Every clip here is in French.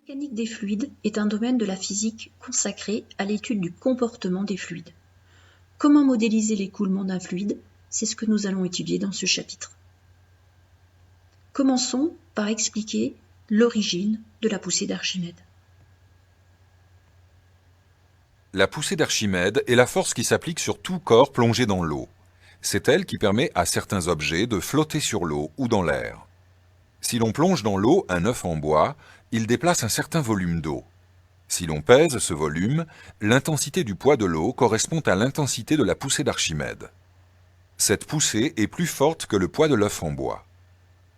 La mécanique des fluides est un domaine de la physique consacré à l'étude du comportement des fluides. Comment modéliser l'écoulement d'un fluide? C'est ce que nous allons étudier dans ce chapitre. Commençons par expliquer l'origine de la poussée d'Archimède. La poussée d'Archimède est la force qui s'applique sur tout corps plongé dans l'eau. C'est elle qui permet à certains objets de flotter sur l'eau ou dans l'air. Si l'on plonge dans l'eau un œuf en bois, il déplace un certain volume d'eau. Si l'on pèse ce volume, l'intensité du poids de l'eau correspond à l'intensité de la poussée d'Archimède. Cette poussée est plus forte que le poids de l'œuf en bois.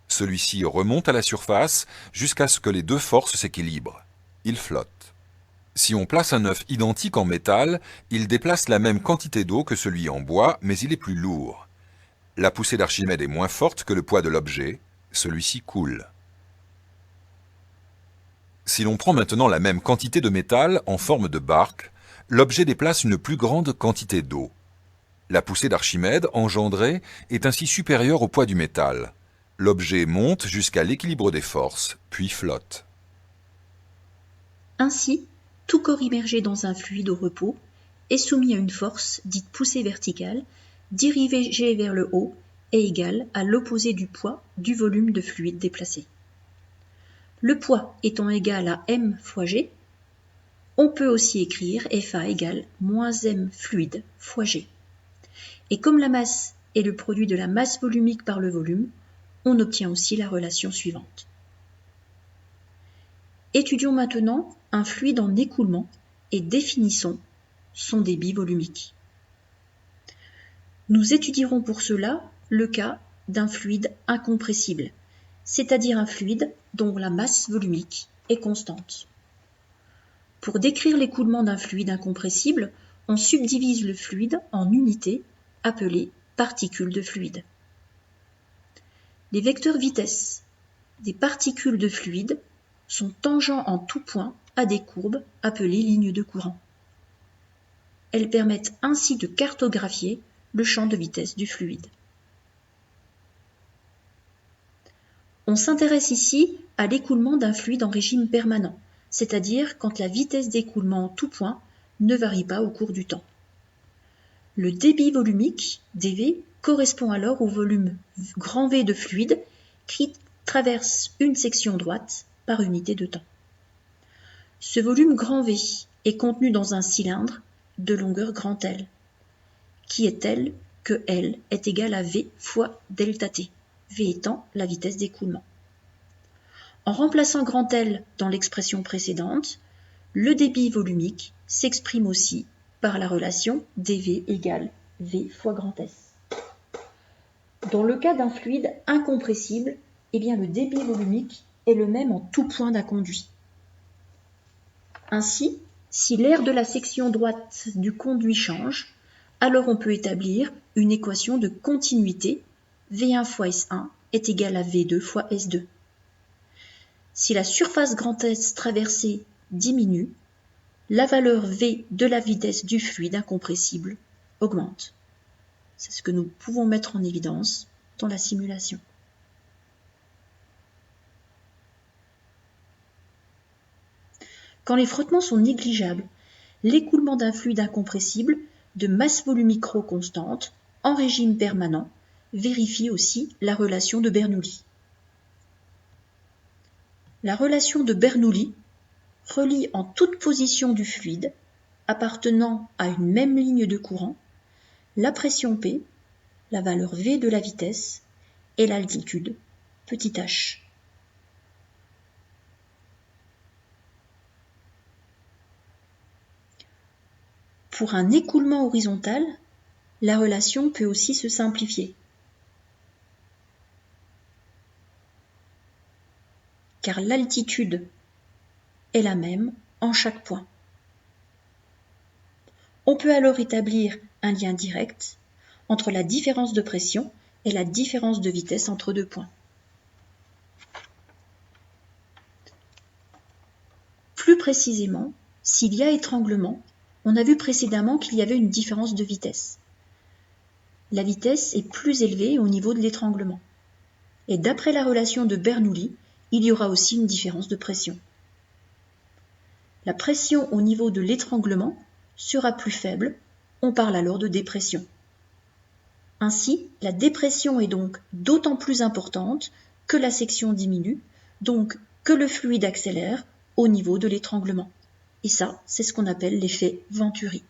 Celui-ci remonte à la surface jusqu'à ce que les deux forces s'équilibrent. Il flotte. Si on place un œuf identique en métal, il déplace la même quantité d'eau que celui en bois, mais il est plus lourd. La poussée d'Archimède est moins forte que le poids de l'objet, celui-ci coule. Si l'on prend maintenant la même quantité de métal en forme de barque, l'objet déplace une plus grande quantité d'eau. La poussée d'Archimède engendrée est ainsi supérieure au poids du métal. L'objet monte jusqu'à l'équilibre des forces, puis flotte. Ainsi, tout corps immergé dans un fluide au repos est soumis à une force dite poussée verticale, dirigée vers le haut et égale à l'opposé du poids du volume de fluide déplacé. Le poids étant égal à m fois g, on peut aussi écrire FA égale moins m fluide fois g. Et comme la masse est le produit de la masse volumique par le volume, on obtient aussi la relation suivante. Étudions maintenant un fluide en écoulement et définissons son débit volumique. Nous étudierons pour cela le cas d'un fluide incompressible, c'est-à-dire un fluide dont la masse volumique est constante. Pour décrire l'écoulement d'un fluide incompressible, on subdivise le fluide en unités appelées particules de fluide. Les vecteurs vitesse des particules de fluide sont tangents en tout point à des courbes appelées lignes de courant. Elles permettent ainsi de cartographier le champ de vitesse du fluide. On s'intéresse ici à l'écoulement d'un fluide en régime permanent, c'est-à-dire quand la vitesse d'écoulement en tout point ne varie pas au cours du temps. Le débit volumique, dV, correspond alors au volume grand V de fluide qui traverse une section droite par unité de temps. Ce volume grand V est contenu dans un cylindre de longueur grand L, qui est tel que L est égal à V fois delta T, V étant la vitesse d'écoulement. En remplaçant grand L dans l'expression précédente, le débit volumique s'exprime aussi par la relation dV égale V fois grand S. Dans le cas d'un fluide incompressible, le débit volumique est le même en tout point d'un conduit. Ainsi, si l'aire de la section droite du conduit change, alors on peut établir une équation de continuité V1 fois S1 est égal à V2 fois S2. Si la surface grand S traversée diminue, la valeur V de la vitesse du fluide incompressible augmente. C'est ce que nous pouvons mettre en évidence dans la simulation. Quand les frottements sont négligeables, l'écoulement d'un fluide incompressible de masse volumique ρ constante en régime permanent vérifie aussi la relation de Bernoulli. La relation de Bernoulli relie en toute position du fluide, appartenant à une même ligne de courant, la pression P, la valeur V de la vitesse, et l'altitude, petit h. Pour un écoulement horizontal, la relation peut aussi se simplifier, car l'altitude est la même en chaque point. On peut alors établir un lien direct entre la différence de pression et la différence de vitesse entre deux points. Plus précisément, s'il y a étranglement, on a vu précédemment qu'il y avait une différence de vitesse. La vitesse est plus élevée au niveau de l'étranglement. Et d'après la relation de Bernoulli, il y aura aussi une différence de pression. la pression au niveau de l'étranglement sera plus faible, on parle alors de dépression. Ainsi, la dépression est donc d'autant plus importante que la section diminue, donc que le fluide accélère au niveau de l'étranglement. Et ça, c'est ce qu'on appelle l'effet Venturi.